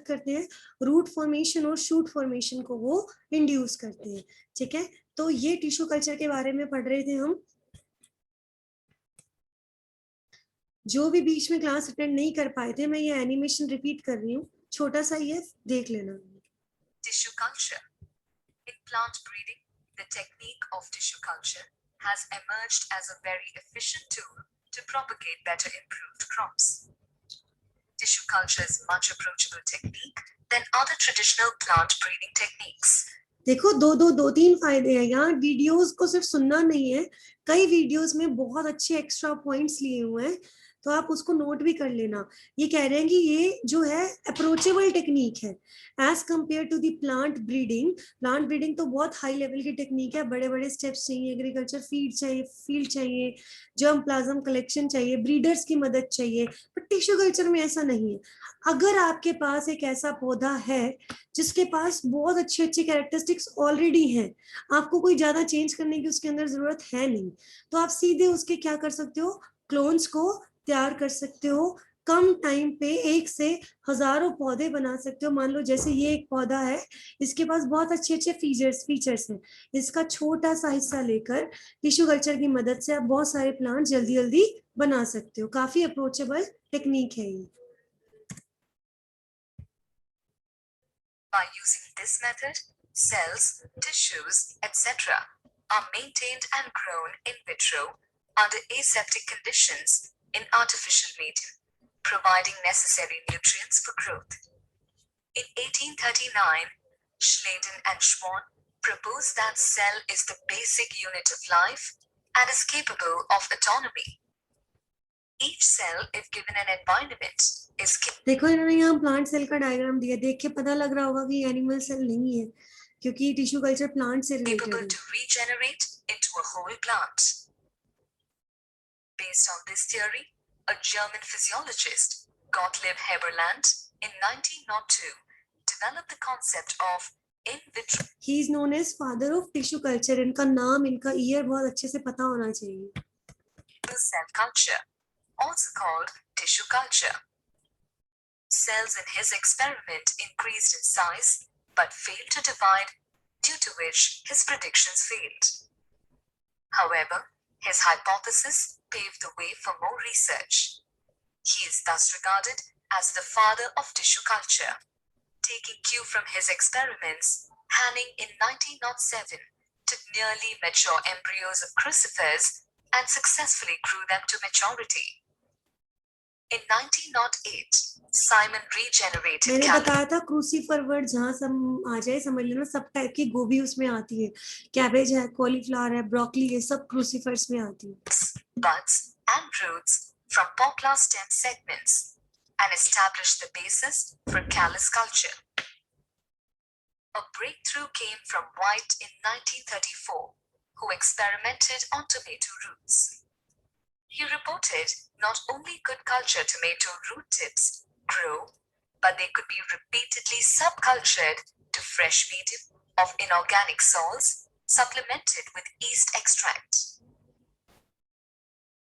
करते हैं, root formation और शूट फॉर्मेशन को वो इंड्यूस करते हैं। ठीक है, तो ये टिश्यू कल्चर के बारे में पढ़ रहे थे हम। जो भी बीच में क्लास अटेंड नहीं कर पाए थे, मैं ये एनिमेशन रिपीट कर रही हूँ, छोटा सा ये देख लेना। Tissue culture. In plant breeding, the technique of tissue culture has emerged as a very efficient tool to propagate better improved crops. Tissue culture is a much approachable technique than other traditional plant breeding techniques. देखो दो तीन फायदे हैं यहाँ। Videos को सिर्फ सुनना नहीं है, कई वीडियोस में बहुत अच्छे एक्स्ट्रा पॉइंट्स लिए हुए हैं, तो आप उसको नोट भी कर लेना। ये कह रहे हैं कि ये जो है अप्रोचेबल टेक्निक है as compare to the plant breeding. Plant breeding तो बहुत हाई लेवल की टेक्निक है, बड़े बड़े स्टेप्स चाहिए, एग्रीकल्चर फील्ड चाहिए, जर्म प्लाज्म कलेक्शन चाहिए, ब्रीडर्स की मदद चाहिए। बट टिश्यू कल्चर में ऐसा नहीं है। अगर आपके पास एक ऐसा पौधा है जिसके पास बहुत अच्छे अच्छे कैरेक्टरिस्टिक्स ऑलरेडी हैं, आपको कोई ज्यादा चेंज करने की उसके अंदर जरूरत है नहीं, तो आप सीधे उसके क्या कर सकते हो, क्लोन्स को तैयार कर सकते हो। कम टाइम पे एक से हजारों पौधे बना सकते हो। मान लो जैसे ये एक पौधा है, इसके पास बहुत अच्छे अच्छे फीचर्स हैं, इसका छोटा सा हिस्सा लेकर टिश्यू कल्चर की मदद से आप बहुत सारे प्लांट जल्दी जल्दी बना सकते हो। काफी अप्रोचेबल टेक्निक है ये। By using this method, cells, tissues, etc. are maintained and grown in vitro under aseptic conditions in artificial medium, providing necessary nutrients for growth. In 1839, Schladen and Schwann proposed that cell is the basic unit of life and is capable of autonomy. Each cell, if given an environment, is देखो इन्होंने यहाँ plant cell का diagram दिया, देख के पता लग रहा होगा कि एनिमल सेल नहीं है, क्योंकि टिश्यू कल्चर प्लांट से रिलेटेड capable है। to regenerate into a whole plant. Based on this theory, a German physiologist, Gottlieb Heberland, in 1902, developed the concept of in vitro. He is known as father of tissue culture. इनका नाम, इनका year बहुत अच्छे से पता होना चाहिए। Cell culture, also called tissue culture. Cells in his experiment increased in size but failed to divide, due to which his predictions failed. However, his hypothesis paved the way for more research. He is thus regarded as the father of tissue culture. Taking cue from his experiments, Hanning in 1907 took nearly mature embryos of crucifers and successfully grew them to maturity. In 1908, Simon regenerated. मैंने बताया था crucifer word जहाँ आ जाए समझ लेना, सब type की गोभी उसमें आती है, कैबेज है, कॉलीफ्लावर है, ब्रोकली है, सब क्रूसीफर्स में आती है। Buds and roots from poplar stem segments and established the basis for callus culture. A breakthrough came from White in 1934, who experimented on tomato roots. He reported not only could culture tomato root tips grow, but they could be repeatedly subcultured to fresh medium of inorganic salts supplemented with yeast extract.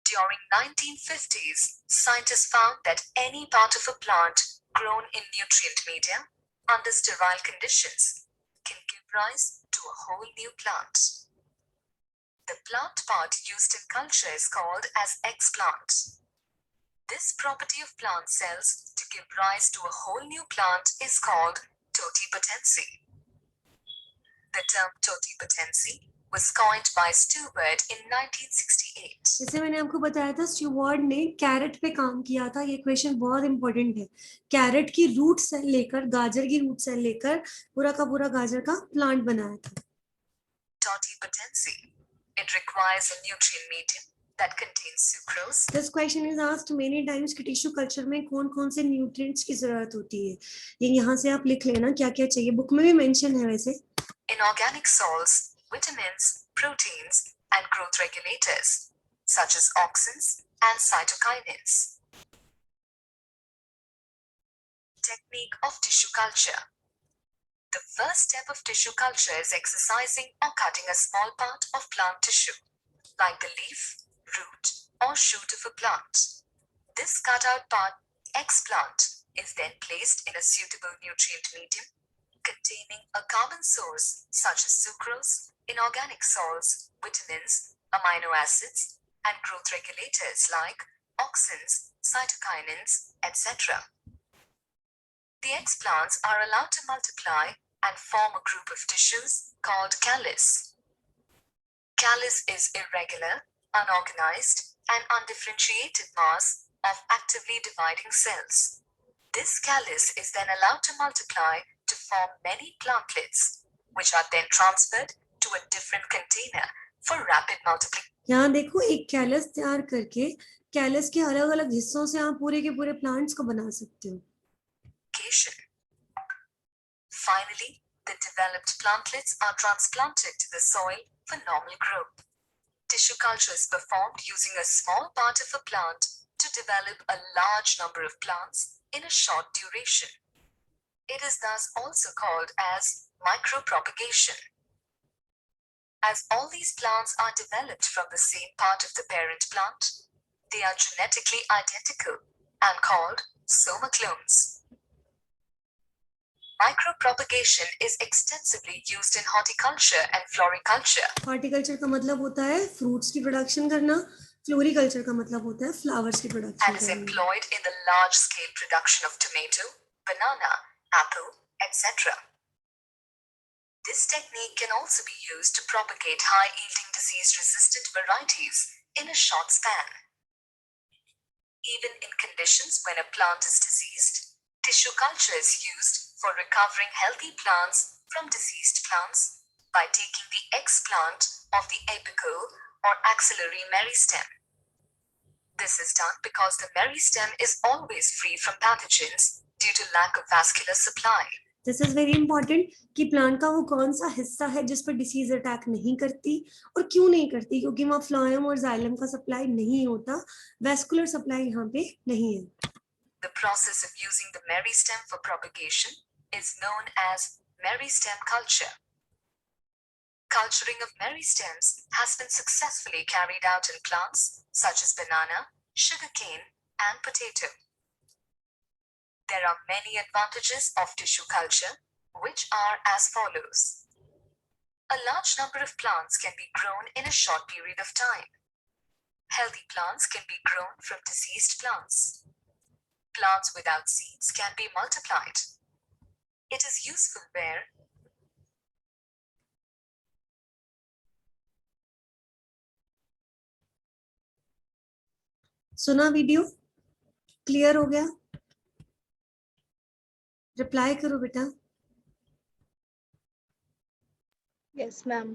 During 1950s, scientists found that any part of a plant grown in nutrient media under sterile conditions can give rise to a whole new plant. The plant part used in culture is called as explant. This property of plant cells to give rise to a whole new plant is called totipotency. The term totipotency was coined by Stewart in 1968. जैसे मैंने आपको बताया था, Stuart ने carat पे काम किया था। ये क्वेश्चन बहुत इंपॉर्टेंट है। कैरेट की रूट सेल लेकर, गाजर की रूट सेल लेकर पूरा का पूरा गाजर का प्लांट बनाया था। Totipotency. It requires a nutrient medium that contains sucrose. This question is asked many times कि टिश्यू कल्चर में कौन-कौन से न्यूट्रिएंट्स की जरूरत होती है। ये यहाँ से आप लिख लेना क्या-क्या चाहिए, बुक में भी मेंशन है वैसे। Inorganic salts, vitamins, proteins, and growth regulators, such as auxins and cytokinins. Technique of tissue culture. The first step of tissue culture is excising or cutting a small part of plant tissue, like the leaf, root, or shoot of a plant. This cut out part, explant, is then placed in a suitable nutrient medium containing a carbon source such as sucrose, inorganic salts, vitamins, amino acids, and growth regulators like auxins, cytokinins, etc. The egg plants are allowed to multiply and form a group of tissues called callus. Callus is irregular, unorganized, and undifferentiated mass of actively dividing cells. This callus is then allowed to multiply to form many plantlets, which are then transferred to a different container for rapid multiplication. यहाँ देखो एक callus तैयार करके callus के अलग अलग हिस्सों से आप पूरे के पूरे प्लांट्स को बना सकते हो. Finally, the developed plantlets are transplanted to the soil for normal growth. Tissue culture is performed using a small part of a plant to develop a large number of plants in a short duration. It is thus also called as micropropagation. As all these plants are developed from the same part of the parent plant, they are genetically identical and called somaclones. Micropropagation is extensively used in horticulture and floriculture. Horticulture का मतलब होता है fruits की production करना, floriculture का मतलब होता है flowers की production and is employed in the large-scale production of tomato, banana, apple, etc. This technique can also be used to propagate high-yielding disease-resistant varieties in a short span. Even in conditions when a plant is diseased, tissue culture is used for recovering healthy plants from diseased plants by taking the explant of the apical or axillary meristem. This is done because the meristem is always free from pathogens due to lack of vascular supply. This is very important कि plant का वो कौन सा हिस्सा है जिस पर disease attack नहीं करती और क्यों नहीं करती, क्योंकि वहाँ फ्लोएम और जाइलम का सप्लाई नहीं होता, वेस्कुलर सप्लाई यहाँ पे नहीं है. The process of using the meristem for propagation is known as meristem culture. Culturing of meristems has been successfully carried out in plants such as banana, sugarcane, and potato. There are many advantages of tissue culture, which are as follows. A large number of plants can be grown in a short period of time. Healthy plants can be grown from diseased plants. Plants without seeds can be multiplied. It is useful where सुना video clear हो गया? Reply करो बेटा. Yes ma'am.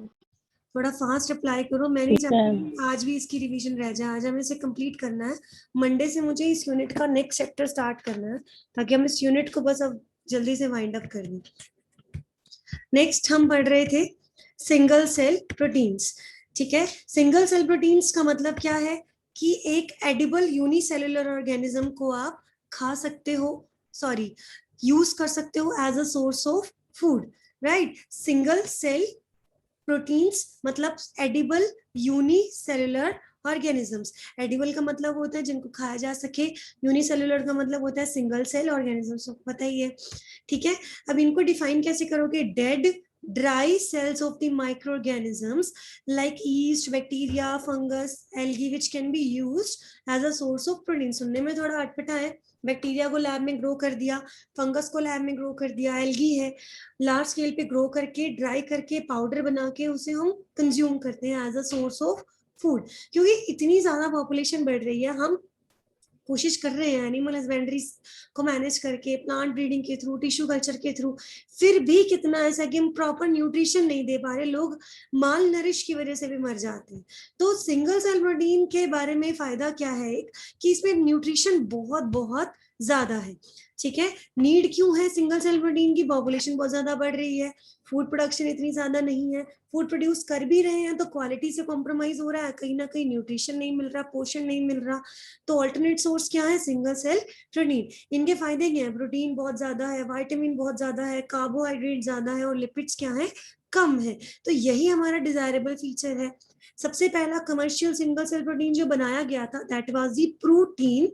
थोड़ा fast reply करो. मैं नहीं चाहती आज भी इसकी रिवीजन रह जाए. आज हमें इसे कंप्लीट करना है. मंडे से मुझे इस यूनिट का नेक्स्ट चैप्टर स्टार्ट करना है ताकि हम इस यूनिट को बस अब जल्दी से वाइंड अप कर दें. नेक्स्ट हम पढ़ रहे थे सिंगल सेल प्रोटीन्स. ठीक है, सिंगल सेल प्रोटीन्स का मतलब क्या है कि एक एडिबल यूनिसेलुलर ऑर्गेनिज्म को आप खा सकते हो, सॉरी यूज कर सकते हो as a source of food, right. Single cell proteins मतलब एडिबल यूनिसेलुलर ऑर्गेनिजम्स. एडिबल का मतलब होता है जिनको खाया जा सके, यूनिसेलुलर का मतलब होता है सिंगल सेल ऑर्गेनिजम्स. पता ही है, ठीक है. अब इनको डिफाइन कैसे करोगे? Dead dry cells of the microorganisms like yeast, bacteria, fungus, algae which can be used as a source of protein. सुनने में थोड़ा अटपटा है. बैक्टीरिया को लैब में ग्रो कर दिया, फंगस को लैब में ग्रो कर दिया, एल्गी है, लार्ज स्केल पे ग्रो करके ड्राई करके पाउडर बना के उसे हम कंज्यूम करते हैं as a source of food. क्योंकि इतनी ज्यादा पॉपुलेशन बढ़ रही है, हम कोशिश कर रहे हैं एनिमल हस्बेंड्री को मैनेज करके, प्लांट ब्रीडिंग के थ्रू, टिश्यू कल्चर के थ्रू, फिर भी कितना ऐसा कि हम प्रॉपर न्यूट्रिशन नहीं दे पा रहे, लोग माल नरिश की वजह से भी मर जाते हैं. तो सिंगल सेल प्रोटीन के बारे में फायदा क्या है? एक कि इसमें न्यूट्रिशन बहुत बहुत ज्यादा है. ठीक है, नीड क्यों है सिंगल सेल प्रोटीन की? पॉपुलेशन बहुत ज्यादा बढ़ रही है, फूड प्रोडक्शन इतनी ज्यादा नहीं है, फूड प्रोड्यूस कर भी रहे हैं तो क्वालिटी से कॉम्प्रोमाइज हो रहा है, कहीं ना कहीं न्यूट्रिशन नहीं मिल रहा, पोषण नहीं मिल रहा. तो अल्टरनेट सोर्स क्या है? Single cell protein. इनके फायदे क्या है? प्रोटीन बहुत ज्यादा है, विटामिन बहुत ज्यादा है, कार्बोहाइड्रेट ज्यादा है और लिपिड्स क्या है? कम है. तो यही हमारा डिजायरेबल फीचर है. सबसे पहला कमर्शियल सिंगल सेल प्रोटीन जो बनाया गया था दैट वाज दी प्रोटीन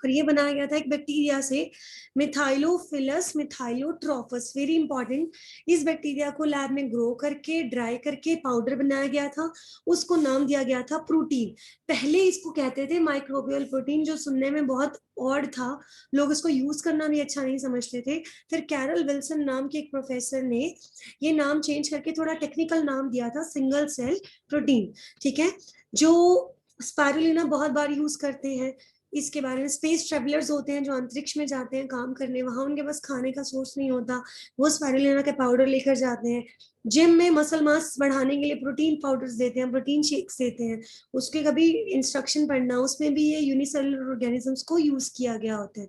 और ये बनाया गया था एक बैक्टीरिया से, मिथाइलोफिलस मिथाइलोट्रोफस, वेरी इंपॉर्टेंट। इस बैक्टीरिया को लैब में ग्रो करके ड्राई करके पाउडर बनाया गया था, उसको नाम दिया गया था प्रोटीन। पहले इसको कहते थे माइक्रोबियल प्रोटीन, जो सुनने में बहुत ऑड था, लोग इसको यूज करना भी अच्छा नहीं समझते थे। फिर कैरल विल्सन नाम के एक प्रोफेसर ने ये नाम चेंज करके थोड़ा टेक्निकल नाम दिया था सिंगल सेल प्रोटीन, ठीक है, जो स्पाइरुलिना बहुत बार यूज करते हैं। इसके बारे में स्पेस ट्रेवलर्स होते हैं जो अंतरिक्ष में जाते हैं काम करने, वहां उनके पास खाने का सोर्स नहीं होता, वो स्पाइरुलिना के पाउडर लेकर जाते हैं। जिम में मसल मास बढ़ाने के लिए प्रोटीन पाउडर्स देते हैं, प्रोटीन शेक्स देते हैं, उसके कभी इंस्ट्रक्शन पढ़ना, उसमें भी ये यूनिसेलुलर ऑर्गेनिजम्स को यूज किया गया होता है।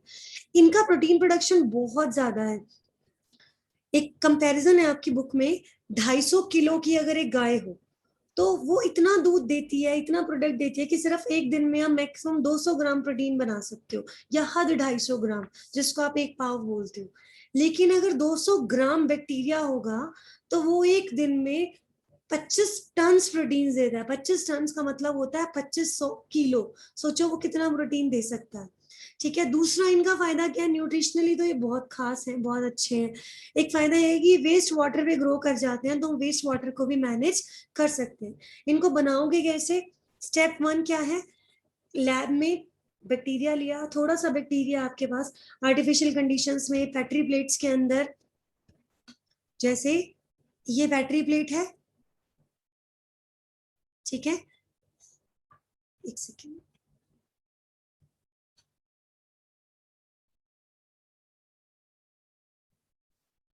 इनका प्रोटीन प्रोडक्शन बहुत ज्यादा है। एक कंपैरिजन है आपकी बुक में, 250 किलो की अगर एक गाय हो तो वो इतना दूध देती है, इतना प्रोडक्ट देती है कि सिर्फ एक दिन में आप मैक्सिमम 200 ग्राम प्रोटीन बना सकते हो, या हद 250 ग्राम, जिसको आप एक पाव बोलते हो। लेकिन अगर 200 ग्राम बैक्टीरिया होगा तो वो एक दिन में 25 टन प्रोटीन देता है। 25 टन का मतलब होता है 2500 किलो। सोचो वो कितना प्रोटीन दे सकता है, ठीक है। दूसरा इनका फायदा क्या है, न्यूट्रिशनली तो ये बहुत खास है, बहुत अच्छे हैं। एक फायदा ये है कि वेस्ट वाटर पे ग्रो कर जाते हैं, तो वेस्ट वाटर को भी मैनेज कर सकते हैं। इनको बनाओगे कैसे? स्टेप 1 क्या है, लैब में बैक्टीरिया लिया, थोड़ा सा बैक्टीरिया आपके पास, आर्टिफिशियल कंडीशंस में पेट्री प्लेट्स के अंदर, जैसे ये बैटरी प्लेट है, ठीक है, एक सेकेंड,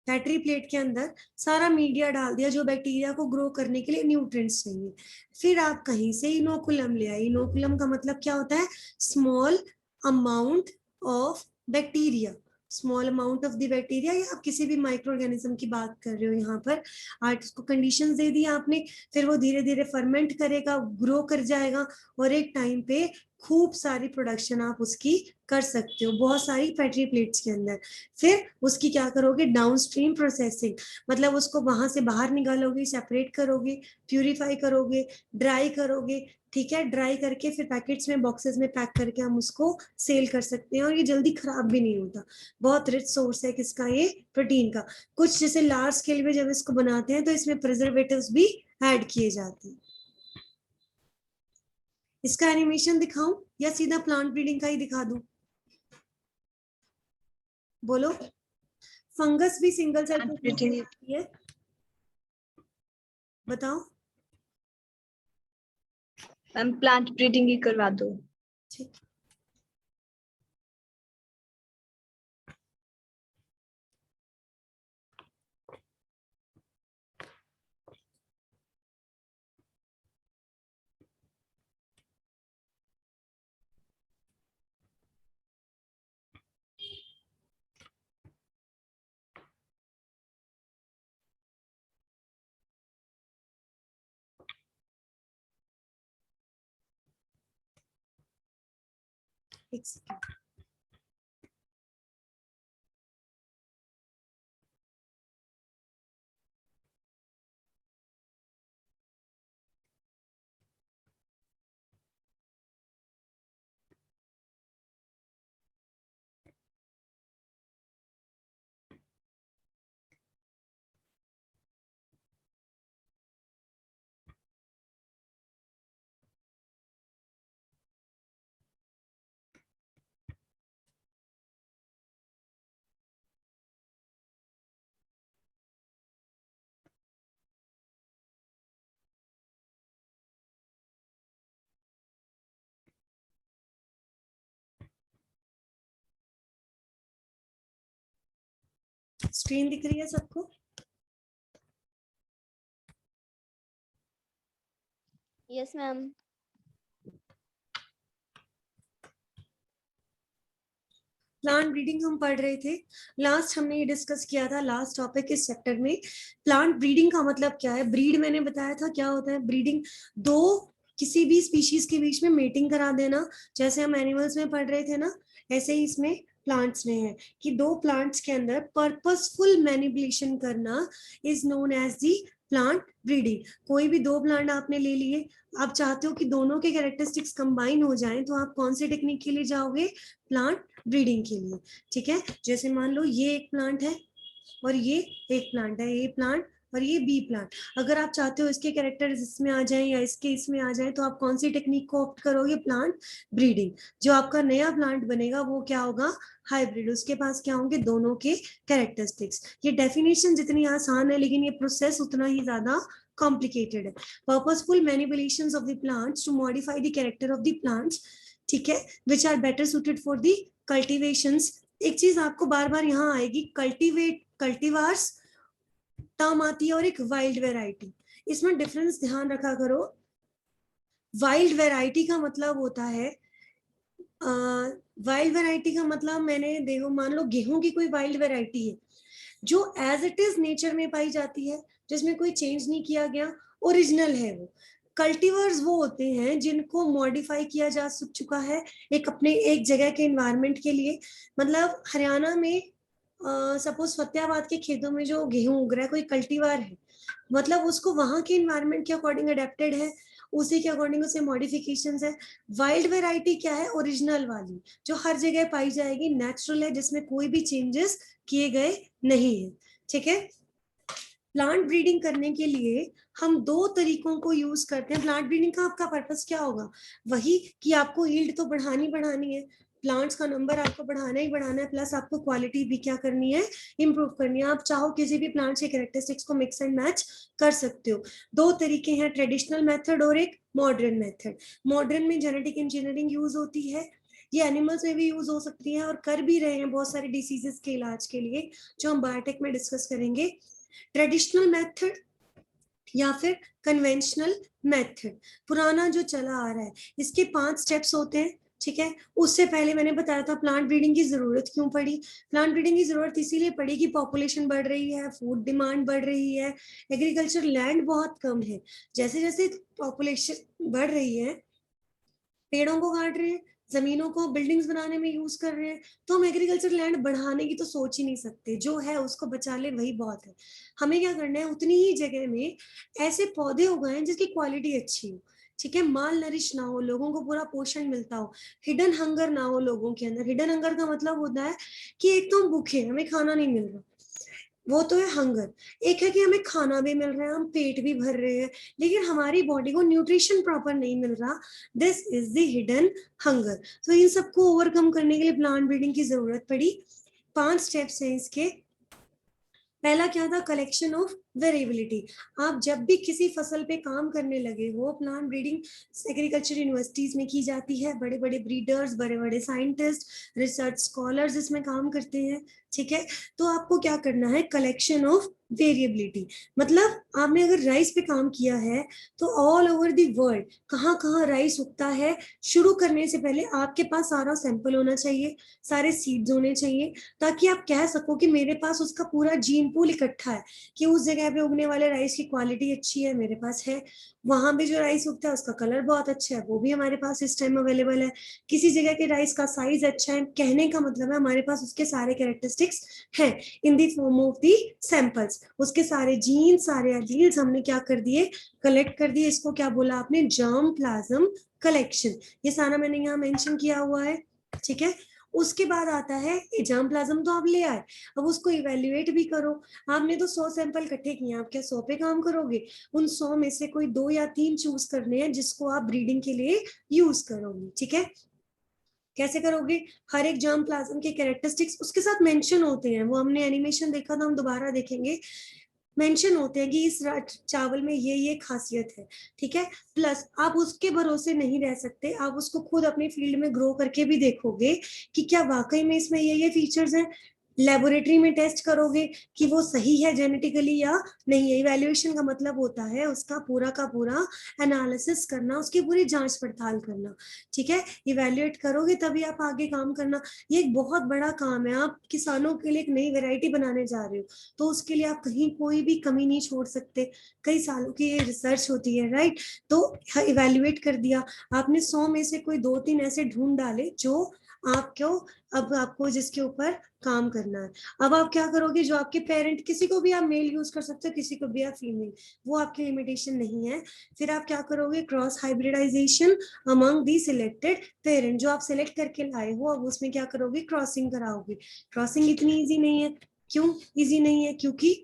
बैटरी प्लेट के अंदर सारा मीडिया डाल दिया जो बैक्टीरिया को ग्रो करने के लिए न्यूट्रिएंट्स चाहिए। फिर आप कहीं से इनोकुलम ले आए। इनोकुलम का मतलब क्या होता है, small amount of bacteria, small amount of the bacteria, या आप किसी भी माइक्रो ऑर्गेनिज्म की बात कर रहे हो यहाँ पर। आज उसको कंडीशंस दे दी आपने, फिर वो धीरे धीरे फर्मेंट करेगा, ग्रो कर जाएगा, और एक टाइम पे खूब सारी प्रोडक्शन आप उसकी कर सकते हो, बहुत सारी पेट्री प्लेट्स के अंदर। फिर उसकी क्या करोगे, डाउनस्ट्रीम प्रोसेसिंग, मतलब उसको वहां से बाहर निकालोगे, सेपरेट करोगे, प्यूरिफाई करोगे, ड्राई करोगे, ठीक है। ड्राई करके फिर पैकेट्स में, बॉक्सेस में पैक करके हम उसको सेल कर सकते हैं, और ये जल्दी खराब भी नहीं होता। बहुत रिच सोर्स है किसका, ये प्रोटीन का। कुछ जैसे लार्ज स्केल में जब इसको बनाते हैं तो इसमें प्रिजर्वेटिव्स भी ऐड किए जाते हैं। इसका एनिमेशन दिखाऊं या सीधा प्लांट ब्रीडिंग का ही दिखा दूं? बोलो। फंगस भी सिंगल सेल है, बताओ। मैम प्लांट ब्रीडिंग ही करवा दो। ठीक, एक सेकेंड। स्क्रीन दिख रही है सबको? Yes ma'am. प्लांट ब्रीडिंग हम पढ़ रहे थे, लास्ट हमने ये डिस्कस किया था, लास्ट टॉपिक इस चैप्टर में। प्लांट ब्रीडिंग का मतलब क्या है, ब्रीड मैंने बताया था क्या होता है। ब्रीडिंग दो किसी भी स्पीशीज के बीच में मेटिंग करा देना, जैसे हम एनिमल्स में पढ़ रहे थे ना, ऐसे ही इसमें प्लांट्स में है कि दो प्लांट्स के अंदर पर्पसफुल मैनिपुलेशन करना is known as the plant breeding, कोई भी दो प्लांट आपने ले लिए, आप चाहते हो कि दोनों के कैरेक्टरिस्टिक्स कंबाइन हो जाएं, तो आप कौन सी टेक्निक के लिए जाओगे? प्लांट ब्रीडिंग के लिए। ठीक है, जैसे मान लो ये एक प्लांट है और ये एक प्लांट है, ए प्लांट और ये बी प्लांट। अगर आप चाहते हो इसके कैरेक्टर्स इसमें आ जाएं या इसके इसमें आ जाएं, तो आप कौन सी टेक्निक को ऑप्ट करोगे? Plant breeding. जो आपका नया प्लांट बनेगा वो क्या होगा? हाइब्रिड। उसके पास क्या होंगे? दोनों के कैरेक्टरिस्टिक्स। ये डेफिनेशन जितनी आसान है, लेकिन ये प्रोसेस उतना ही ज्यादा कॉम्प्लिकेटेड है। Purposeful manipulations of the plants to modify the character of the plants, ठीक है, which are better suited for the cultivations. एक चीज आपको बार बार यहाँ आएगी, कल्टीवार्स टर्म आती है और एक वाइल्ड वेराइटी। इसमें डिफरेंस ध्यान रखा करो। वाइल्ड वेराइटी का मतलब होता है, वाइल्ड वेराइटी का मतलब, मैंने देखो मान लो गेहूं की कोई वाइल्ड वेराइटी है जो एज इट इज नेचर में पाई जाती है, जिसमें कोई चेंज नहीं किया गया, ओरिजिनल है वो। कल्टीवर्स वो होते हैं जिनको मॉडिफाई किया जा चुका है एक अपने एक जगह के एनवायरनमेंट के लिए। मतलब हरियाणा में सपोज फतेहाबाद के खेतों में जो गेहूं उग रहा है, कोई कल्टीवार है, मतलब उसको वहां के एनवायरनमेंट के अकॉर्डिंग अडेप्टेड है, उसी के अकॉर्डिंग उसे मॉडिफिकेशंस है। वाइल्ड वेराइटी क्या है? ओरिजिनल वाली, जो हर जगह पाई जाएगी, नेचुरल है, जिसमें कोई भी चेंजेस किए गए नहीं है। ठीक है, प्लांट ब्रीडिंग करने के लिए हम दो तरीकों को यूज करते हैं। प्लांट ब्रीडिंग का आपका पर्पस क्या होगा? वही कि आपको यील्ड तो बढ़ानी है, प्लांट्स का नंबर आपको बढ़ाना ही बढ़ाना है, प्लस आपको क्वालिटी भी क्या करनी है? इंप्रूव करनी है। आप चाहो किसी भी प्लांट के कैरेक्टरिस्टिक्स को मिक्स एंड मैच कर सकते हो। दो तरीके हैं, ट्रेडिशनल मेथड और एक मॉडर्न मेथड। मॉडर्न में जेनेटिक इंजीनियरिंग यूज होती है, ये एनिमल्स में भी यूज हो सकती है और कर भी रहे हैं बहुत सारे डिसीजेस के इलाज के लिए, जो हम बायोटेक में डिस्कस करेंगे। ट्रेडिशनल मेथड या फिर कन्वेंशनल मेथड, पुराना जो चला आ रहा है, इसके 5 स्टेप्स होते हैं। ठीक है, उससे पहले मैंने बताया था प्लांट ब्रीडिंग की जरूरत क्यों पड़ी। प्लांट ब्रीडिंग की जरूरत इसीलिए पड़ी कि पॉपुलेशन बढ़ रही है, फूड डिमांड बढ़ रही है, एग्रीकल्चर लैंड बहुत कम है। जैसे जैसे पॉपुलेशन बढ़ रही है, पेड़ों को काट रहे हैं, जमीनों को बिल्डिंग्स बनाने में यूज कर रहे हैं, तो हम एग्रीकल्चर लैंड बढ़ाने की तो सोच ही नहीं सकते। जो है उसको बचा ले, वही बहुत है। हमें क्या करना है? उतनी ही जगह में ऐसे पौधे उगाएं जिसकी क्वालिटी अच्छी हो। ठीक है, माल नरिश ना हो, लोगों को पूरा पोषण मिलता हो, हिडन हंगर ना हो लोगों के अंदर। हिडन हंगर का मतलब होता है कि एक तो हम भूखे, हमें खाना नहीं मिल रहा, वो तो है हंगर। एक है कि हमें खाना भी मिल रहा है, हम पेट भी भर रहे हैं, लेकिन हमारी बॉडी को न्यूट्रिशन प्रॉपर नहीं मिल रहा। This is the hidden hunger. तो इन सबको ओवरकम करने के लिए प्लांट ब्रीडिंग की जरूरत पड़ी। 5 स्टेप्स हैं इसके। पहला क्या था? Collection of variability. आप जब भी किसी फसल पे काम करने लगे हो, प्लांट ब्रीडिंग एग्रीकल्चर यूनिवर्सिटीज में की जाती है, बड़े बड़े ब्रीडर्स, बड़े बड़े साइंटिस्ट, रिसर्च स्कॉलर्स इसमें काम करते हैं। ठीक है, तो आपको क्या करना है? Collection of variability. मतलब आपने अगर राइस पे काम किया है, तो ऑल ओवर द वर्ल्ड कहाँ कहाँ राइस उगता है, शुरू करने से पहले आपके पास सारा सैंपल होना चाहिए, सारे सीड्स होने चाहिए, ताकि आप कह सको कि मेरे पास उसका पूरा जीन पूल इकट्ठा है, कि उस जगह पे उगने वाले राइस की क्वालिटी अच्छी है, मेरे पास है। वहां पे जो राइस उगता है उसका कलर बहुत अच्छा है, वो भी हमारे पास इस टाइम अवेलेबल है। किसी जगह के राइस का साइज अच्छा है, कहने का मतलब है हमारे पास उसके सारे कैरेक्टरिस्टिक्स हैं in the form of the samples. उसके सारे जीन, सारे एलील्स हमने क्या कर दिए? कलेक्ट कर दिए। इसको क्या बोला आपने? Germ plasm collection. ये सारा मैंने यहाँ मेंशन किया हुआ है। ठीक है, उसके बाद आता है जर्म प्लाज्म, तो आप ले आए, अब उसको इवेल्युएट भी करो। आपने तो 100 सैंपल इकट्ठे किए, आप क्या 100 पे काम करोगे? उन 100 में से कोई 2 या 3 चूज करने हैं जिसको आप ब्रीडिंग के लिए यूज करोगे। ठीक है, कैसे करोगे? हर एक जर्म प्लाज्म के कैरेक्टरिस्टिक्स उसके साथ मेंशन होते हैं, वो हमने एनिमेशन देखा था, हम दोबारा देखेंगे। मेंशन होते हैं कि इस चावल में ये खासियत है। ठीक है, प्लस आप उसके भरोसे नहीं रह सकते, आप उसको खुद अपनी फील्ड में ग्रो करके भी देखोगे कि क्या वाकई में इसमें ये फीचर्स हैं। लेबोरेटरी में टेस्ट करोगे कि वो सही है जेनेटिकली या नहीं है। इवैल्यूएशन का मतलब होता है उसका पूरा का पूरा एनालिसिस करना, उसकी पूरी जांच पड़ताल करना। ठीक है, इवैल्यूएट करोगे तभी आप आगे काम करना। ये एक बहुत बड़ा काम है। आप किसानों के लिए एक नई वैरायटी बनाने जा रहे हो, तो उसके लिए आप कहीं कोई भी कमी नहीं छोड़ सकते। कई सालों की ये रिसर्च होती है, राइट। तो इवैल्यूएट कर दिया आपने, 100 में से कोई 2-3 ऐसे ढूंढ डाले जो आपको अब आपको जिसके ऊपर काम करना है, अब आप क्या करोगे, जो आपके पेरेंट, किसी को भी आप मेल यूज कर सकते हो, किसी को भी आप फीमेल, वो आपकी लिमिटेशन नहीं है। फिर आप क्या करोगे, cross hybridization among the selected parent, जो आप सिलेक्ट करके लाए हो अब उसमें क्या करोगे, क्रॉसिंग कराओगे। क्रॉसिंग इतनी इजी नहीं है। क्यों इजी नहीं है? क्योंकि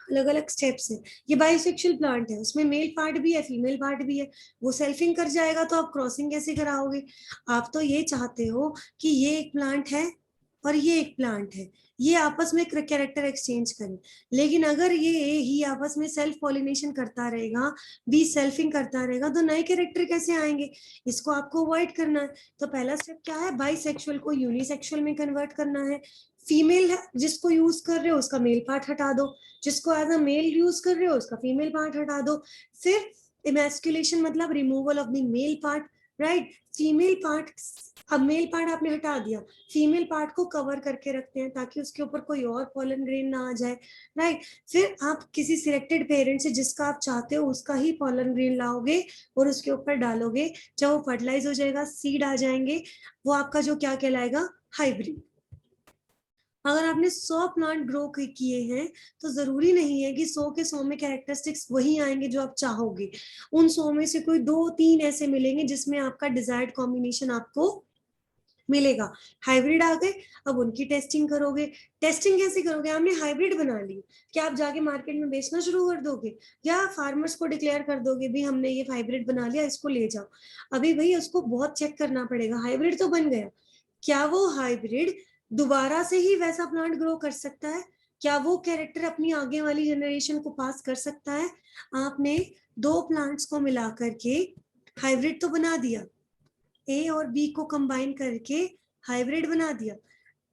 अलग अलग स्टेप्स हैं। ये बायोसेक्सुअल प्लांट है, उसमें मेल पार्ट भी है, फीमेल पार्ट भी है, वो सेल्फिंग कर जाएगा तो आप क्रॉसिंग कैसे कराओगे? आप तो ये चाहते हो कि ये एक प्लांट है और ये एक प्लांट है, ये आपस में कैरेक्टर एक्सचेंज करें। लेकिन अगर ये ही आपस में सेल्फ पॉलिनेशन करता रहेगा, बी सेल्फिंग करता रहेगा, तो नए कैरेक्टर कैसे आएंगे? इसको आपको अवॉइड करना है। तो पहला स्टेप क्या है, बाइसेक्सुअल को यूनिसेक्सुअल में कन्वर्ट करना है। फीमेल है जिसको यूज कर रहे हो उसका मेल पार्ट हटा दो, जिसको एज अ मेल यूज कर रहे हो उसका फीमेल पार्ट हटा दो। फिर इमेस्कुलेशन मतलब removal of the male part, right. Female part, अब मेल पार्ट आपने हटा दिया, फीमेल पार्ट को कवर करके रखते हैं ताकि उसके ऊपर कोई और पॉलन ग्रेन ना आ जाए, राइट। फिर आप किसी सिलेक्टेड पेरेंट से जिसका आप चाहते हो उसका ही पॉलन ग्रेन लाओगे और उसके ऊपर डालोगे। जब वो फर्टिलाइज हो जाएगा, सीड आ जाएंगे, वो आपका जो क्या कहलाएगा, हाइब्रिड। अगर आपने 100 प्लांट ग्रो किए हैं तो जरूरी नहीं है कि 100 के 100 में कैरेक्टरिस्टिक्स वही आएंगे जो आप चाहोगे। उन 100 में से कोई 2-3 ऐसे मिलेंगे जिसमें आपका डिजायर्ड कॉम्बिनेशन आपको मिलेगा। हाइब्रिड आ गए, अब उनकी टेस्टिंग करोगे। टेस्टिंग कैसे करोगे? आपने हाइब्रिड बना ली, क्या आप जाके मार्केट में बेचना शुरू कर दोगे या फार्मर्स को डिक्लेयर कर दोगे भी हमने ये हाइब्रिड बना लिया, इसको ले जाओ? अभी भाई उसको बहुत चेक करना पड़ेगा। हाइब्रिड तो बन गया, क्या वो हाइब्रिड दोबारा से ही वैसा प्लांट ग्रो कर सकता है? क्या वो कैरेक्टर अपनी आगे वाली जनरेशन को पास कर सकता है? आपने 2 प्लांट्स को मिला करके हाइब्रिड तो बना दिया, ए और बी को कंबाइन करके हाइब्रिड बना दिया।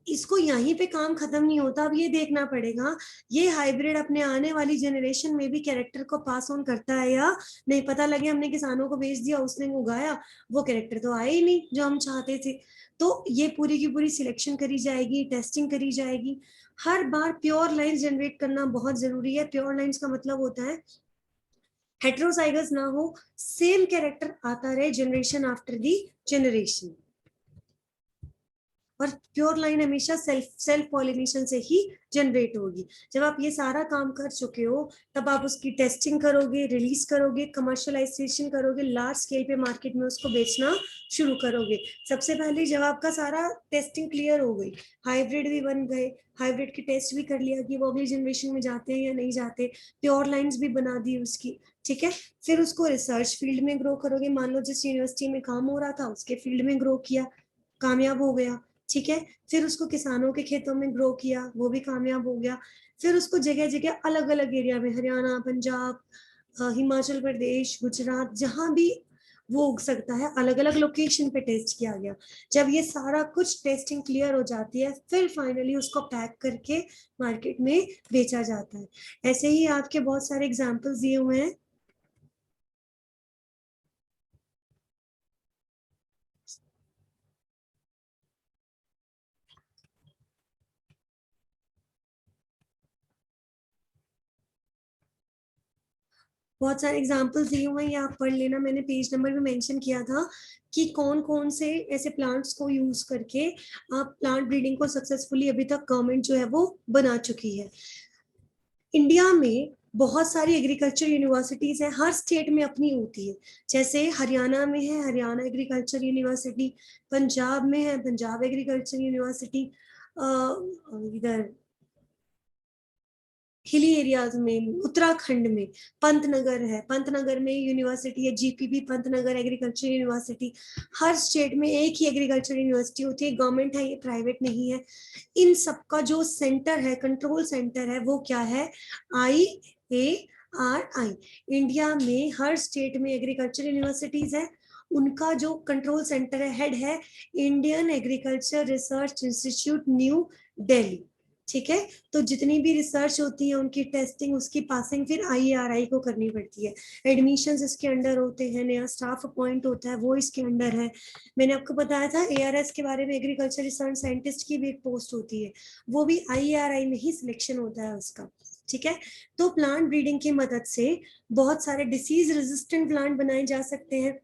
इसको यहीं पे काम खत्म नहीं होता, अब ये देखना पड़ेगा ये हाइब्रिड अपने आने वाली जनरेशन में भी कैरेक्टर को पास ऑन करता है या नहीं। पता लगे हमने किसानों को बेच दिया, उसने उगाया, वो कैरेक्टर तो आया ही नहीं जो हम चाहते थे। तो ये पूरी की पूरी सिलेक्शन करी जाएगी, टेस्टिंग करी जाएगी। हर बार प्योर लाइन्स जनरेट करना बहुत जरूरी है। प्योर लाइन्स का मतलब होता है हेट्रोजाइगस ना हो, सेम कैरेक्टर आता रहे जनरेशन आफ्टर दी जनरेशन। और प्योर लाइन हमेशा सेल्फ पॉलिनेशन से ही जनरेट होगी। जब आप ये सारा काम कर चुके हो तब आप उसकी टेस्टिंग करोगे, रिलीज करोगे, कमर्शियलाइजेशन करोगे, लार्ज स्केल पे मार्केट में उसको बेचना शुरू करोगे। सबसे पहले जब आपका सारा टेस्टिंग क्लियर हो गई, हाइब्रिड भी बन गए, हाइब्रिड की टेस्ट भी कर लिया कि वो अगली जनरेशन में जाते हैं या नहीं जाते, प्योर लाइन्स भी बना दी उसकी, ठीक है। फिर उसको रिसर्च फील्ड में ग्रो करोगे। मान लो जिस यूनिवर्सिटी में काम हो रहा था उसके फील्ड में ग्रो किया, कामयाब हो गया, ठीक है। फिर उसको किसानों के खेतों में ग्रो किया, वो भी कामयाब हो गया। फिर उसको जगह जगह अलग अलग एरिया में, हरियाणा, पंजाब, हिमाचल प्रदेश, गुजरात, जहां भी वो उग सकता है, अलग अलग लोकेशन पे टेस्ट किया गया। जब ये सारा कुछ टेस्टिंग क्लियर हो जाती है फिर फाइनली उसको पैक करके मार्केट में बेचा जाता है। ऐसे ही आपके बहुत सारे एग्जाम्पल्स दिए हुए हैं। बहुत सारे एग्जाम्पल्स दिए हुए हैं, ये आप पढ़ लेना। मैंने पेज नंबर भी मेंशन किया था कि कौन कौन से ऐसे प्लांट्स को यूज करके आप प्लांट ब्रीडिंग को सक्सेसफुली अभी तक गवर्नमेंट जो है वो बना चुकी है। इंडिया में बहुत सारी एग्रीकल्चर यूनिवर्सिटीज है, हर स्टेट में अपनी होती है। जैसे हरियाणा में है हरियाणा एग्रीकल्चर यूनिवर्सिटी, पंजाब में है पंजाब एग्रीकल्चर यूनिवर्सिटी, इधर हिली एरियाज में उत्तराखंड में पंतनगर है, पंतनगर में यूनिवर्सिटी है जीपीबी पंतनगर एग्रीकल्चर यूनिवर्सिटी। हर स्टेट में एक ही एग्रीकल्चर यूनिवर्सिटी होती है, गवर्नमेंट है, ये प्राइवेट नहीं है। इन सबका जो सेंटर है, कंट्रोल सेंटर है, वो क्या है, IARI। इंडिया में हर स्टेट में एग्रीकल्चर यूनिवर्सिटीज है, उनका जो कंट्रोल सेंटर है, हेड है Indian agriculture research institute new Delhi, ठीक है। तो जितनी भी रिसर्च होती है उनकी टेस्टिंग, उसकी पासिंग फिर IARI को करनी पड़ती है। एडमिशंस इसके अंडर होते हैं, नया स्टाफ अपॉइंट होता है वो इसके अंडर है। मैंने आपको बताया था ARS के बारे में, एग्रीकल्चर रिसर्च साइंटिस्ट की भी एक पोस्ट होती है, वो भी IARI में ही सिलेक्शन होता है उसका, ठीक है। तो प्लांट ब्रीडिंग की मदद से बहुत सारे डिसीज रेजिस्टेंट प्लांट बनाए जा सकते हैं।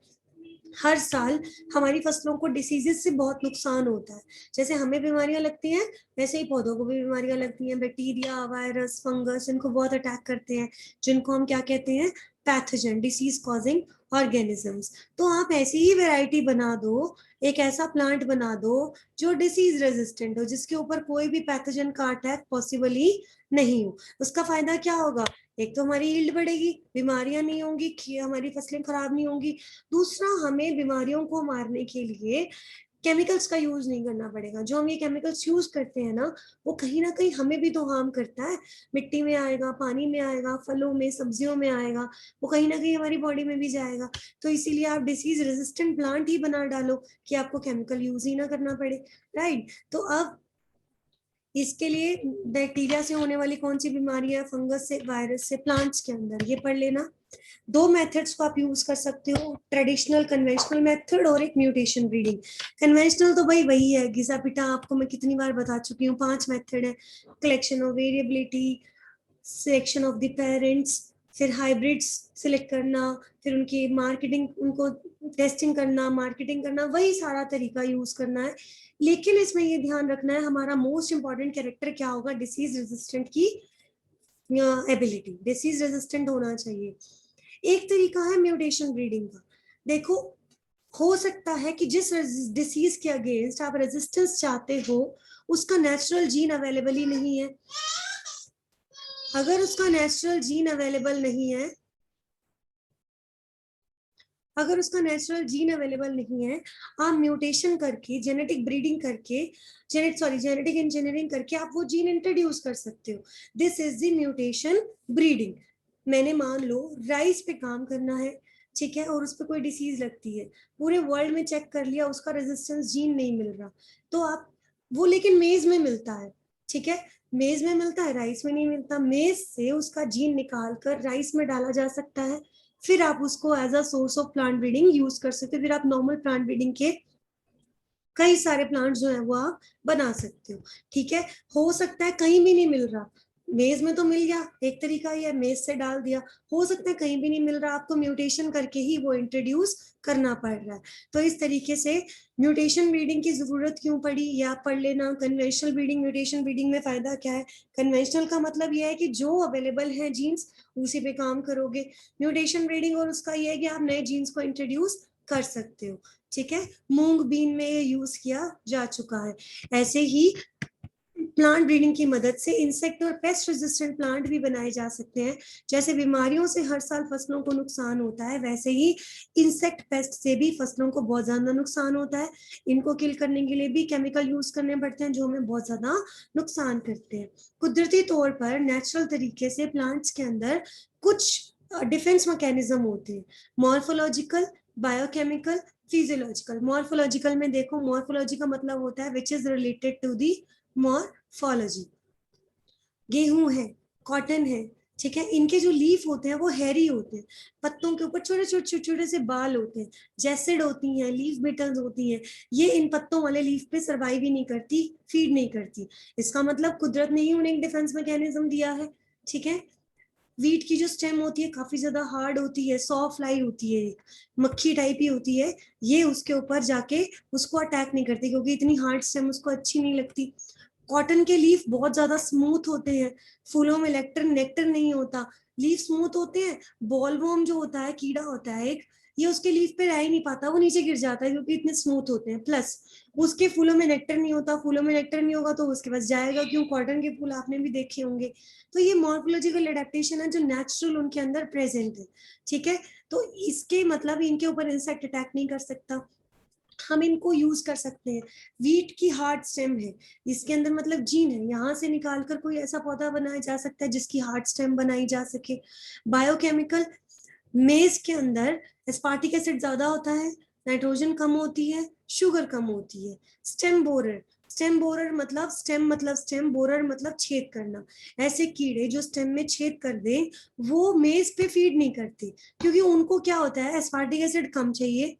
हर साल हमारी फसलों को डिसीजेस से बहुत नुकसान होता है। जैसे हमें बीमारियां लगती हैं वैसे ही पौधों को भी बीमारियां लगती हैं। बैक्टीरिया, वायरस, फंगस इनको बहुत अटैक करते हैं, जिनको हम क्या कहते हैं, पैथोजन, डिसीज कॉजिंग ऑर्गेनिजम्स। तो आप ऐसी ही वैरायटी बना दो, एक ऐसा प्लांट बना दो जो डिसीज रेजिस्टेंट हो, जिसके ऊपर कोई भी पैथोजन का अटैक पॉसिबल ही नहीं हो। उसका फायदा क्या होगा, एक तो हमारी यील्ड बढ़ेगी, बीमारियां नहीं होंगी, हमारी फसलें खराब नहीं होंगी। दूसरा, हमें बीमारियों को मारने के लिए केमिकल्स का यूज नहीं करना पड़ेगा। जो हम ये केमिकल्स यूज करते हैं ना, वो कहीं ना कहीं हमें भी तो हार्म करता है। मिट्टी में आएगा, पानी में आएगा, फलों में, सब्जियों में आएगा, वो कहीं ना कहीं हमारी बॉडी में भी जाएगा। तो इसीलिए आप डिसीज रेजिस्टेंट प्लांट ही बना डालो कि आपको केमिकल यूज ही ना करना पड़े, राइट। तो अब इसके लिए बैक्टीरिया से होने वाली कौन सी बीमारियां, फंगस से, वायरस से, प्लांट्स के अंदर, ये पढ़ लेना। दो मेथड्स को आप यूज कर सकते हो, ट्रेडिशनल कन्वेंशनल मेथड और एक म्यूटेशन ब्रीडिंग। कन्वेंशनल तो भाई वही है, घिसा पिटा, आपको मैं कितनी बार बता चुकी हूँ, 5 मेथड है। Collection of variability, selection of the parents, फिर हाइब्रिड्स सिलेक्ट करना, फिर उनकी मार्केटिंग, उनको टेस्टिंग करना, मार्केटिंग करना, वही सारा तरीका यूज करना है। लेकिन इसमें ये ध्यान रखना है, हमारा मोस्ट इंपॉर्टेंट कैरेक्टर क्या होगा, डिसीज रेजिस्टेंट की एबिलिटी, डिसीज रेजिस्टेंट होना चाहिए। एक तरीका है म्यूटेशन ब्रीडिंग का। देखो, हो सकता है कि जिस डिसीज के अगेंस्ट आप रेजिस्टेंस चाहते हो उसका नेचुरल जीन अवेलेबल ही नहीं है। अगर उसका नेचुरल जीन अवेलेबल नहीं है, अगर उसका नेचुरल जीन अवेलेबल नहीं है, आप म्यूटेशन करके, जेनेटिक ब्रीडिंग करके, जेनेटिक इंजीनियरिंग करके आप वो जीन इंट्रोड्यूस कर सकते हो। This is the mutation breeding. मैंने मान लो राइस पे काम करना है, ठीक है, और उस पर कोई डिसीज लगती है, पूरे वर्ल्ड में चेक कर लिया, उसका रेजिस्टेंस जीन नहीं मिल रहा, तो आप वो, लेकिन मेज में मिलता है, ठीक है, मेज में मिलता है, राइस में नहीं मिलता। मेज से उसका जीन निकाल कर राइस में डाला जा सकता है, फिर आप उसको as a source of plant breeding use कर सकते हो। फिर आप नॉर्मल प्लांट ब्रीडिंग के कई सारे प्लांट्स जो है वो आप बना सकते हो, ठीक है। हो सकता है कहीं भी नहीं मिल रहा, मेज में तो मिल गया, एक तरीका ये मेज से डाल दिया। हो सकता है कहीं भी नहीं मिल रहा, आपको म्यूटेशन करके ही वो इंट्रोड्यूस करना पड़ रहा है। तो इस तरीके से म्यूटेशन ब्रीडिंग की जरूरत क्यों पड़ी, ये आप पढ़ लेना। कन्वेंशनल ब्रीडिंग, म्यूटेशन ब्रीडिंग में फायदा क्या है। कन्वेंशनल का मतलब ये है कि जो अवेलेबल है जीन्स उसी पे काम करोगे। म्यूटेशन ब्रीडिंग और उसका ये है कि आप नए जीन्स को इंट्रोड्यूस कर सकते हो, ठीक है। मूंग बीन में ये यूज किया जा चुका है। ऐसे ही प्लांट ब्रीडिंग की मदद से इंसेक्ट और पेस्ट रेजिस्टेंट प्लांट भी बनाए जा सकते हैं। जैसे बीमारियों से हर साल फसलों को नुकसान होता है, वैसे ही इंसेक्ट पेस्ट से भी फसलों को बहुत ज्यादा नुकसान होता है। इनको किल करने के लिए भी केमिकल यूज करने पड़ते हैं जो हमें बहुत ज्यादा नुकसान करते हैं। कुदरती तौर पर नेचुरल तरीके से प्लांट्स के अंदर कुछ डिफेंस मैकेनिज्म होते हैं, मॉर्फोलॉजिकल, बायोकेमिकल, फिजियोलॉजिकल। मॉर्फोलॉजिकल में देखो, मॉर्फोलॉजी का मतलब होता है which is related to the morphology. गेहूं है, कॉटन है, ठीक है, इनके जो लीफ होते हैं वो हेरी होते हैं, पत्तों के ऊपर छोटे छोटे छोटे छोटे से बाल होते हैं, जैसिड होती हैं, लीफ बिटल्स होती हैं। ये इन पत्तों वाले लीफ पे सर्वाइव ही नहीं करती, फीड नहीं करती। इसका मतलब कुदरत ने ही उन्हें एक डिफेंस मैकेनिज्म दिया है, ठीक है। वीट की जो स्टेम होती है काफी ज्यादा हार्ड होती है, सॉफ्ट फ्लाई होती है, मक्खी टाइप ही होती है, ये उसके ऊपर जाके उसको अटैक नहीं करती क्योंकि इतनी हार्ड स्टेम उसको अच्छी नहीं लगती। कॉटन के लीफ बहुत ज्यादा स्मूथ होते हैं, फूलों में नेक्टर नहीं होता, लीफ स्मूथ होते हैं। बॉलवॉर्म जो होता है, कीड़ा होता है एक, ये उसके लीफ पे रह ही नहीं पाता, वो नीचे गिर जाता है क्योंकि इतने स्मूथ होते हैं। प्लस उसके फूलों में नेक्टर नहीं होता, फूलों में नेक्टर नहीं होगा तो उसके पास जाएगा क्यों, कॉटन के फूल आपने भी देखे होंगे। तो ये मॉर्फोलॉजिकल एडेप्टेशन है जो नेचुरल उनके अंदर प्रेजेंट है, ठीक है। तो इसके मतलब इनके ऊपर इंसेक्ट अटैक नहीं कर सकता, हम इनको यूज कर सकते हैं। वीट की हार्ड स्टेम है, इसके अंदर मतलब जीन है, यहाँ से निकालकर कोई ऐसा पौधा बनाया जा सकता है जिसकी हार्ड स्टेम बनाई जा सके। बायोकेमिकल, मेज के अंदर एस्पार्टिक एसिड ज्यादा होता है, नाइट्रोजन कम होती है, शुगर कम होती है। स्टेम बोरर, स्टेम बोरर मतलब स्टेम, बोरर मतलब छेद करना। ऐसे कीड़े जो स्टेम में छेद कर दे वो मेज पे फीड नहीं करते, क्योंकि उनको क्या होता है, एस्पार्टिक एसिड कम चाहिए,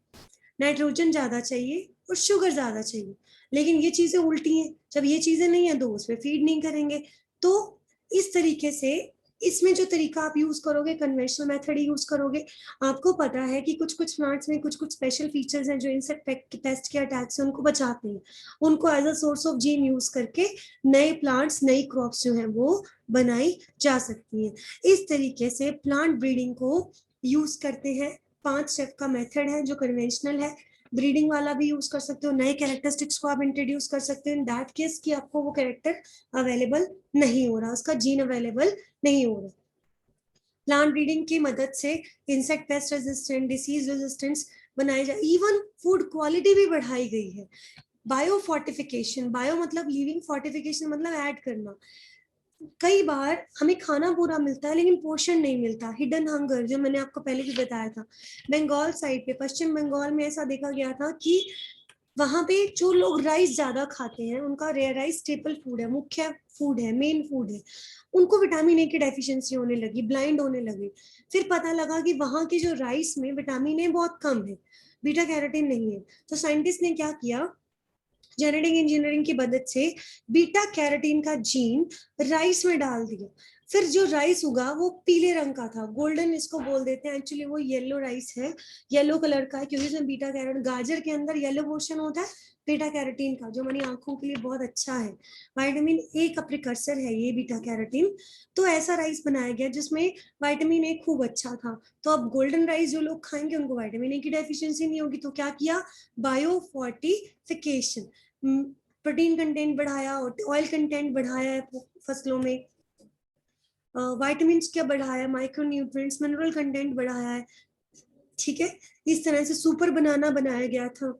नाइट्रोजन ज्यादा चाहिए और शुगर ज्यादा चाहिए। लेकिन ये चीजें उल्टी हैं, जब ये चीजें नहीं है तो उस पर फीड नहीं करेंगे। तो इस तरीके से इसमें जो तरीका आप यूज करोगे कन्वेंशनल मेथड यूज करोगे। आपको पता है कि कुछ कुछ प्लांट्स में कुछ कुछ स्पेशल फीचर्स हैं जो इंसेक्ट पेस्ट के अटैक से उनको बचाते हैं, उनको as a source of gene use करके नए प्लांट्स नई क्रॉप्स जो है वो बनाई जा सकती हैं। इस तरीके से प्लांट ब्रीडिंग को यूज करते हैं। 5 स्टेप का मेथड है जो कन्वेंशनल है। ब्रीडिंग वाला भी यूज कर सकते हो, नए कैरेक्टरिस्टिक्स को आप इंट्रोड्यूस कर सकते हो इन दैट केस कि आपको वो कैरेक्टर अवेलेबल नहीं हो रहा, उसका जीन अवेलेबल नहीं हो रहा। प्लांट ब्रीडिंग की मदद से insect pest resistant, disease resistance बनाए जाए, इवन फूड क्वालिटी भी बढ़ाई गई है। बायो फोर्टिफिकेशन, बायो मतलब लिविंग, फोर्टिफिकेशन मतलब ऐड करना। कई बार हमें खाना पूरा मिलता है लेकिन पोषण नहीं मिलता, हिडन हंगर जो मैंने आपको पहले भी बताया था। बंगाल साइड पे, पश्चिम बंगाल में ऐसा देखा गया था कि वहां पे जो लोग राइस ज्यादा खाते हैं, उनका राइस स्टेपल फूड है, मुख्य फूड है, मेन फूड है, उनको विटामिन ए की डेफिशिएंसी होने लगी, ब्लाइंड होने लगे। फिर पता लगा कि वहां के जो राइस में विटामिन ए बहुत कम है, बीटा कैरोटीन नहीं है। तो साइंटिस्ट ने क्या किया, जेनेटिक इंजीनियरिंग की मदद से बीटा कैरोटीन का जीन राइस में डाल दिया। फिर जो राइस उगा वो पीले रंग का था, गोल्डन इसको बोल देते हैं, एक्चुअली वो येलो राइस है, येलो कलर का है क्योंकि इसमें बीटा कैरोटीन, गाजर के अंदर येलो पोर्शन होता है बीटा कैरोटीन का, जो हमारी आंखों के लिए बहुत अच्छा है। विटामिन ए का प्रिकर्सर है ये बीटा कैरोटीन। तो ऐसा राइस बनाया गया जिसमें विटामिन ए खूब अच्छा था। तो अब गोल्डन राइस जो लोग खाएंगे उनको विटामिन ए की डेफिशिएंसी नहीं होगी। तो क्या किया, बायो फोर्टिफिकेशन, प्रोटीन कंटेंट बढ़ाया, ऑयल कंटेंट बढ़ाया है फसलों में, विटामिन्स क्या बढ़ाया, माइक्रो न्यूट्रिएंट्स, मिनरल कंटेंट बढ़ाया है। ठीक है, इस तरह से सुपर बनाना बनाया गया था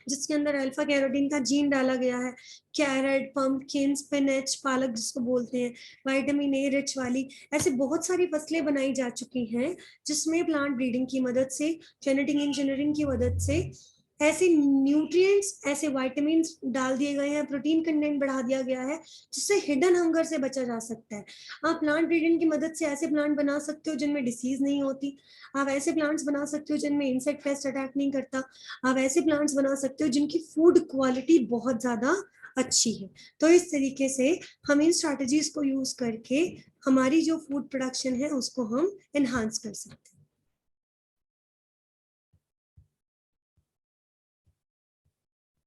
जिसके अंदर अल्फा कैरोटीन का जीन डाला गया है। कैरेट, पंपकिन, स्पिनच, पालक जिसको बोलते हैं, विटामिन ए रिच वाली, ऐसे बहुत सारी फसलें बनाई जा चुकी हैं जिसमें प्लांट ब्रीडिंग की मदद से, जेनेटिक इंजीनियरिंग की मदद से ऐसे न्यूट्रिएंट्स, ऐसे विटामिन्स डाल दिए गए हैं, प्रोटीन कंटेंट बढ़ा दिया गया है जिससे हिडन हंगर से बचा जा सकता है। आप प्लांट ब्रीडिंग की मदद से ऐसे प्लांट बना सकते हो जिनमें डिसीज नहीं होती, आप ऐसे प्लांट्स बना सकते हो जिनमें इंसेक्ट पेस्ट अटैक नहीं करता, आप ऐसे प्लांट्स बना सकते हो जिनकी फूड क्वालिटी बहुत ज्यादा अच्छी है। तो इस तरीके से हम इन स्ट्रैटेजीज को यूज करके हमारी जो फूड प्रोडक्शन है उसको हम एनहांस कर सकते हैं।